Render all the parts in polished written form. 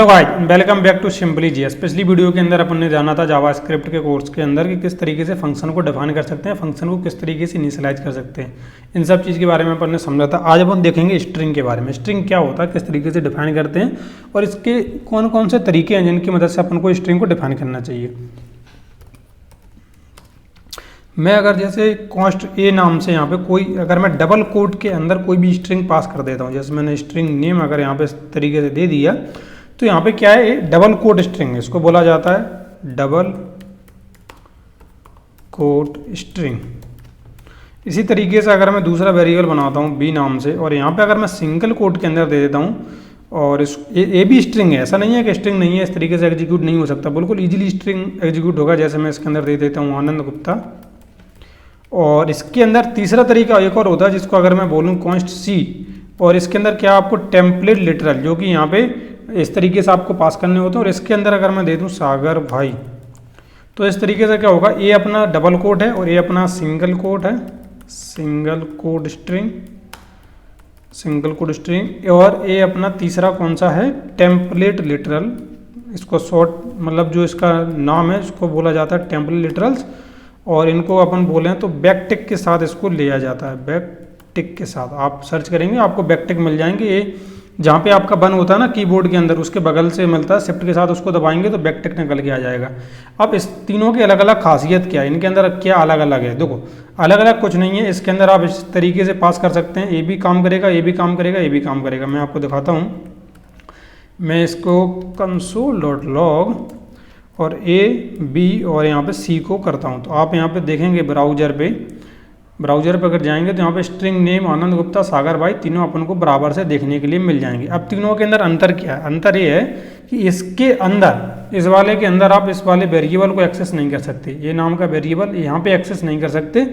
Hello guys, welcome back to simply GS. पिछली video के अंदर अपन ने जाना था जावास्क्रिप्ट के कोर्स के अंदर कि किस तरीके से फंक्शन को डिफाइन कर सकते हैं, फंक्शन को किस तरीके से इनिशियलाइज कर सकते हैं। इन सब चीज़ के बारे में अपन ने समझा था। आज अपन देखेंगे स्ट्रिंग के बारे में। स्ट्रिंग क्या होता है, किस तरीके से डिफाइन करते हैं और इसके कौन कौन से तरीके हैं जिनकी मदद से अपन को स्ट्रिंग को डिफाइन करना चाहिए। मैं अगर जैसे कॉन्स्ट ए नाम से यहाँ पे कोई अगर मैं डबल कोट के अंदर कोई भी स्ट्रिंग पास कर देता हूँ, जैसे मैंने स्ट्रिंग नेम अगर यहाँ पे इस तरीके से दे दिया तो यहाँ पे क्या है, ये डबल कोट स्ट्रिंग है, इसको बोला जाता है डबल कोट स्ट्रिंग। इसी तरीके से अगर मैं दूसरा वेरिएबल बनाता हूँ बी नाम से और यहाँ पे अगर मैं सिंगल कोट के अंदर दे देता हूँ और इस ए भी स्ट्रिंग है, ऐसा नहीं है कि स्ट्रिंग नहीं है, इस तरीके से एग्जीक्यूट नहीं हो सकता, बिल्कुल इजीली स्ट्रिंग एग्जीक्यूट होगा। जैसे मैं इसके अंदर दे देता हूँ आनंद गुप्ता। और इसके अंदर तीसरा तरीका एक और होता है जिसको अगर मैं बोलूँ कॉन्स्ट सी, और इसके अंदर क्या आपको टेम्पलेट लिटरल जो कि यहाँ पे इस तरीके से आपको पास करने होते हैं। और इसके अंदर अगर मैं दे दूँ सागर भाई, तो इस तरीके से क्या होगा, ये अपना डबल कोट है और ये अपना सिंगल कोट है, single code string, single code string. और ये अपना तीसरा कौन सा है, टेम्पलेट लिटरल। इसको शॉर्ट मतलब जो इसका नाम है इसको बोला जाता है टेम्पलेट लिटरल्स। और इनको अपन बोलें तो बैकटिक के साथ इसको लिया जाता है, बैकटिक के साथ। आप सर्च करेंगे आपको बैकटिक मिल जाएंगे। ये जहाँ पे आपका बन होता है ना कीबोर्ड के अंदर, उसके बगल से मिलता है, शिफ्ट के साथ उसको दबाएंगे तो बैकटिक निकल के आ जाएगा। अब इस तीनों की अलग अलग खासियत क्या है, इनके अंदर क्या अलग अलग है। देखो अलग अलग कुछ नहीं है, इसके अंदर आप इस तरीके से पास कर सकते हैं, ये भी काम करेगा, ये भी काम करेगा, ये भी काम करेगा। मैं आपको दिखाता हूँ, मैं इसको console.log और ए बी और यहाँ पे सी को करता हूँ। तो आप यहाँ पे देखेंगे ब्राउज़र पे अगर जाएंगे तो यहाँ पे स्ट्रिंग नेम आनंद गुप्ता सागर भाई तीनों अपन को बराबर से देखने के लिए मिल जाएंगे। अब तीनों के अंदर अंतर क्या है, अंतर ये है कि इसके अंदर इस वाले के अंदर आप इस वाले वेरिएबल को एक्सेस नहीं कर सकते, ये नाम का वेरिएबल यहाँ पे एक्सेस नहीं कर सकते।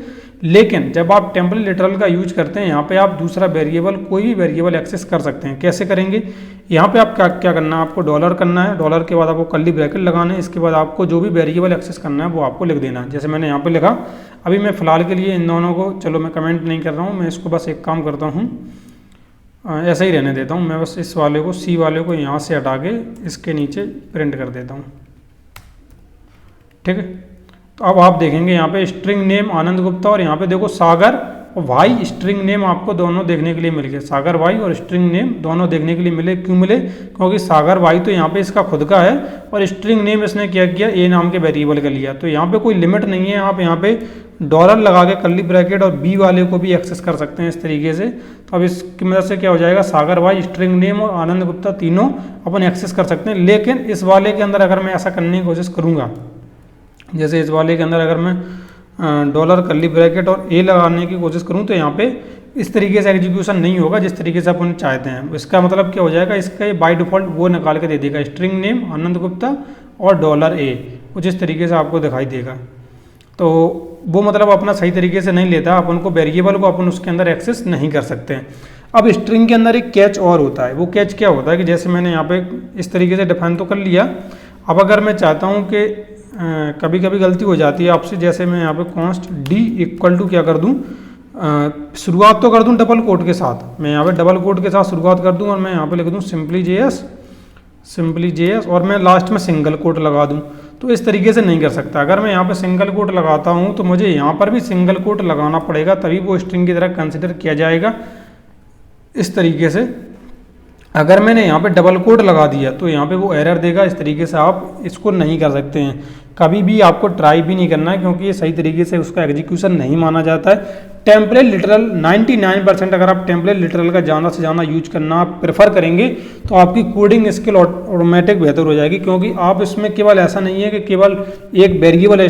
लेकिन जब आप टेम्पलेट लिटरल का यूज करते हैं यहाँ पे आप दूसरा वेरिएबल कोई भी वेरिएबल एक्सेस कर सकते हैं। कैसे करेंगे, यहाँ पे आप क्या करना है, आपको डॉलर करना है, डॉलर के बाद आपको कर्ली ब्रैकेट लगाना है, इसके बाद आपको जो भी वेरिएबल एक्सेस करना है वो आपको लिख देना है। जैसे मैंने यहाँ पे लिखा, अभी मैं फ़िलहाल के लिए इन दोनों को, चलो मैं कमेंट नहीं कर रहा हूँ, मैं इसको बस एक काम करता हूँ, ऐसा ही रहने देता हूँ। मैं बस इस वाले को सी वाले को यहाँ से हटा के इसके नीचे प्रिंट कर देता हूँ, ठीक है। तो अब आप देखेंगे यहाँ पे स्ट्रिंग नेम आनंद गुप्ता और यहाँ पे देखो सागर और भाई स्ट्रिंग नेम आपको दोनों देखने के लिए मिल गए, सागर भाई और स्ट्रिंग नेम दोनों देखने के लिए मिले। क्यों मिले, क्योंकि सागर भाई तो यहाँ पे इसका खुद का है और स्ट्रिंग नेम इसने क्या किया, ए नाम के वेरिएबल का लिया। तो यहाँ पे कोई लिमिट नहीं है, आप यहाँ पे डॉलर लगा के कर्ली ब्रैकेट और बी वाले को भी एक्सेस कर सकते हैं इस तरीके से। तो अब इसकी मदद से क्या हो जाएगा, सागर भाई स्ट्रिंग नेम और आनंद गुप्ता तीनों अपन एक्सेस कर सकते हैं। लेकिन इस वाले के अंदर अगर मैं ऐसा करने की कोशिश करूँगा, जैसे इस वाले के अंदर अगर मैं डॉलर कर्ली ब्रैकेट और ए लगाने की कोशिश करूं तो यहाँ पे इस तरीके से एग्जीक्यूशन नहीं होगा जिस तरीके से अपन चाहते हैं। इसका मतलब क्या हो जाएगा, इसका ये बाय डिफ़ॉल्ट वो निकाल के दे देगा, स्ट्रिंग नेम आनंद गुप्ता और डॉलर ए, कुछ इस तरीके से आपको दिखाई देगा। तो वो मतलब अपना सही तरीके से नहीं लेता, अपन को वेरिएबल को अपन उसके अंदर एक्सेस नहीं कर सकते हैं। अब स्ट्रिंग के अंदर एक कैच और होता है, वो कैच क्या होता है कि जैसे मैंने यहाँ पे इस तरीके से डिफाइन तो कर लिया। अब अगर मैं चाहता हूँ कि कभी कभी गलती हो जाती है आपसे, जैसे मैं यहाँ पे कॉन्स्ट डी इक्वल टू क्या कर दूँ, शुरुआत तो कर दूँ डबल कोट के साथ, मैं यहाँ पे डबल कोट के साथ शुरुआत कर दूँ और मैं यहाँ पे लिख दूँ सिंपली जेएस और मैं लास्ट में सिंगल कोट लगा दूँ। तो इस तरीके से नहीं कर सकता। अगर मैं यहाँ पे सिंगल कोट लगाता हूँ तो मुझे यहाँ पर भी सिंगल कोट लगाना पड़ेगा, तभी वो स्ट्रिंग की तरह कंसिडर किया जाएगा इस तरीके से। अगर मैंने यहाँ पे डबल कोट लगा दिया तो यहाँ पे वो एरर देगा, इस तरीके से आप इसको नहीं कर सकते हैं। कभी भी आपको ट्राई भी नहीं करना है क्योंकि ये सही तरीके से उसका एग्जीक्यूशन नहीं माना जाता है। टेम्पलेट लिटरल 99% अगर आप टेम्पलेट लिटरल का ज़्यादा से ज़्यादा यूज करना आप प्रेफर करेंगे तो आपकी कोडिंग स्किल ऑटोमेटिक बेहतर हो जाएगी। क्योंकि आप इसमें केवल ऐसा नहीं है कि केवल एक वेरिएबल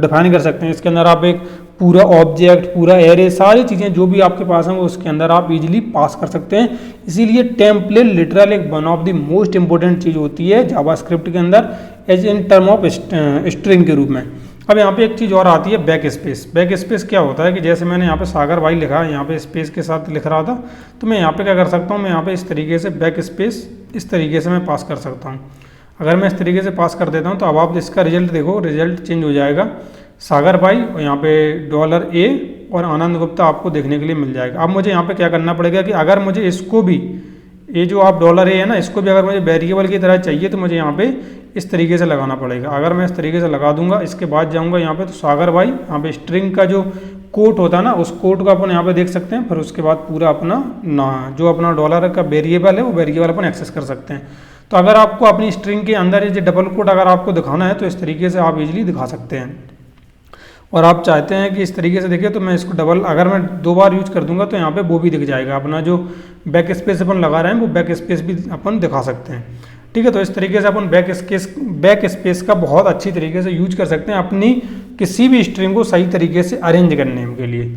डिफाइन कर सकते हैं, इसके अंदर आप एक पूरा ऑब्जेक्ट, पूरा एरे, सारी चीज़ें जो भी आपके पास हैं वो उसके अंदर आप इजीली पास कर सकते हैं। इसीलिए टेम्पलेट लिटरल एक one of the most important चीज़ होती है जावास्क्रिप्ट के अंदर as in term of string के रूप में। अब यहाँ पे एक चीज़ और आती है बैक स्पेस। बैक स्पेस क्या होता है कि जैसे मैंने यहाँ पे सागर भाई लिखा, यहाँ पे स्पेस के साथ लिख रहा था, तो मैं यहाँ पे क्या कर सकता हूँ, मैं यहाँ पे इस तरीके से बैक स्पेस इस तरीके से मैं पास कर सकता हूँ। अगर मैं इस तरीके से पास कर देता हूँ तो अब आप इसका रिजल्ट देखो, रिजल्ट चेंज हो जाएगा, सागर भाई और यहाँ पे डॉलर ए और आनंद गुप्ता आपको देखने के लिए मिल जाएगा। अब मुझे यहाँ पे क्या करना पड़ेगा कि अगर मुझे इसको भी ये जो आप डॉलर ए है ना, इसको भी अगर मुझे वेरिएबल की तरह चाहिए तो मुझे यहाँ पे इस तरीके से लगाना पड़ेगा। अगर मैं इस तरीके से लगा दूंगा, इसके बाद जाऊँगा यहाँ पे तो सागर भाई यहाँ पे स्ट्रिंग का जो कोट होता है ना, उस कोट को अपन यहाँ पे देख सकते हैं। फिर उसके बाद पूरा अपना जो अपना डॉलर का वेरिएबल है वो वेरिएबल अपन एक्सेस कर सकते हैं। तो अगर आपको अपनी स्ट्रिंग के अंदर ये डबल कोट अगर आपको दिखाना है तो इस तरीके से आप इजीली दिखा सकते हैं। और आप चाहते हैं कि इस तरीके से देखिए तो मैं इसको डबल अगर मैं 2 बार यूज कर दूंगा तो यहाँ पे वो भी दिख जाएगा। अपना जो बैक स्पेस अपन लगा रहे हैं वो बैक स्पेस भी अपन दिखा सकते हैं। ठीक है, तो इस तरीके से अपन बैक स्पेस का बहुत अच्छी तरीके से यूज कर सकते हैं अपनी किसी भी स्ट्रिंग को सही तरीके से अरेंज करने के लिए।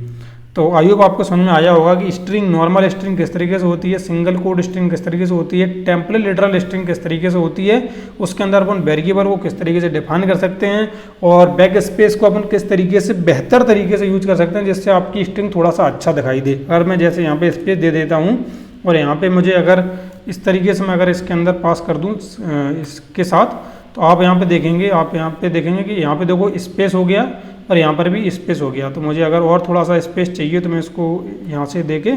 तो आई होप आपको समझ में आया होगा कि स्ट्रिंग, नॉर्मल स्ट्रिंग किस तरीके से होती है, सिंगल कोड स्ट्रिंग किस तरीके से होती है, टेम्पलेट लिटरल स्ट्रिंग किस तरीके से होती है, उसके अंदर अपन वेरिएबल को किस तरीके से डिफाइन कर सकते हैं, और बैक स्पेस को अपन किस तरीके से बेहतर तरीके से यूज कर सकते हैं जिससे आपकी स्ट्रिंग थोड़ा सा अच्छा दिखाई दे। अगर मैं जैसे यहाँ पे स्पेस दे देता हूँ और यहाँ पे मुझे अगर इस तरीके से मैं अगर इसके अंदर पास कर दूँ इसके साथ, तो आप यहाँ पे देखेंगे कि यहाँ पे देखो स्पेस हो गया और यहाँ पर भी स्पेस हो गया। तो मुझे अगर और थोड़ा सा स्पेस चाहिए तो मैं इसको यहाँ से दे के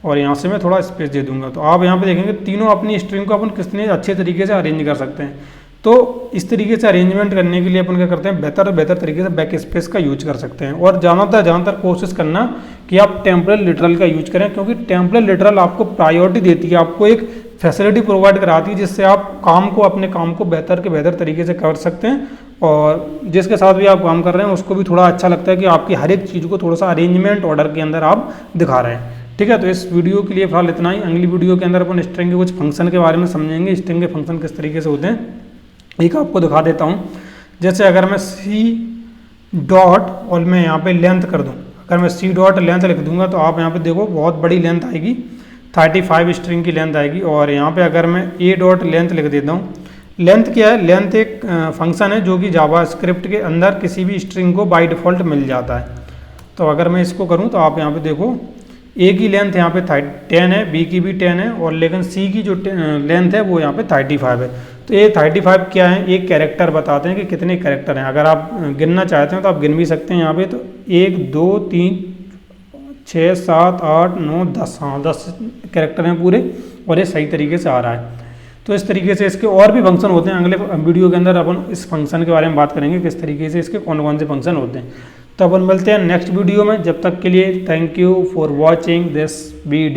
और यहाँ से मैं थोड़ा स्पेस दे दूंगा। तो आप यहाँ पे देखेंगे तीनों अपनी स्ट्रिंग को अपन कितने अच्छे तरीके से अरेंज कर सकते हैं। तो इस तरीके से अरेंजमेंट करने के लिए अपन क्या करते हैं, बेहतर तरीके से बैक स्पेस का यूज कर सकते हैं। और ज़्यादातर कोशिश करना कि आप टेम्पलेट लिटरल का यूज करें, क्योंकि टेम्पलेट लिटरल आपको प्रायोरिटी देती है, आपको एक फैसिलिटी प्रोवाइड कराती है जिससे आप अपने काम को बेहतर तरीके से कर सकते हैं। और जिसके साथ भी आप काम कर रहे हैं उसको भी थोड़ा अच्छा लगता है कि आपकी हर एक चीज़ को थोड़ा सा अरेंजमेंट ऑर्डर के अंदर आप दिखा रहे हैं। ठीक है, तो इस वीडियो के लिए फिलहाल इतना ही। अगली वीडियो के अंदर अपन स्ट्रिंग के कुछ फंक्शन के बारे में समझेंगे, स्ट्रिंग के फंक्शन किस तरीके से होते हैं। एक आपको दिखा देता हूँ, जैसे अगर मैं सी डॉट और मैं यहाँ पे लेंथ कर दूँ, अगर मैं सी डॉट लेंथ लिख दूंगा तो आप यहाँ पे देखो बहुत बड़ी लेंथ आएगी, 35 स्ट्रिंग की लेंथ आएगी। और यहाँ पे अगर मैं ए डॉट लेंथ लिख देता हूँ, लेंथ क्या है, लेंथ एक फंक्शन है जो कि जावास्क्रिप्ट के अंदर किसी भी स्ट्रिंग को बाय डिफ़ॉल्ट मिल जाता है। तो अगर मैं इसको करूँ तो आप यहाँ पे देखो ए की लेंथ यहाँ पे 10 है, बी की भी 10 है, और लेकिन सी की जो लेंथ है वो यहाँ पे 35 है। तो ये 35 क्या है, एक कैरेक्टर बताते हैं कि कितने कैरेक्टर हैं। अगर आप गिनना चाहते हैं तो आप गिन भी सकते हैं यहाँ पे। तो 1 2 3 6 7 8 9 10, हाँ 10 कैरेक्टर हैं पूरे, और ये सही तरीके से आ रहा है। तो इस तरीके से इसके और भी फंक्शन होते हैं। अगले वीडियो के अंदर अपन इस फंक्शन के बारे में बात करेंगे, किस तरीके से इसके कौन कौन से फंक्शन होते हैं। तो अपन मिलते हैं नेक्स्ट वीडियो में। जब तक के लिए thank you for watching this video.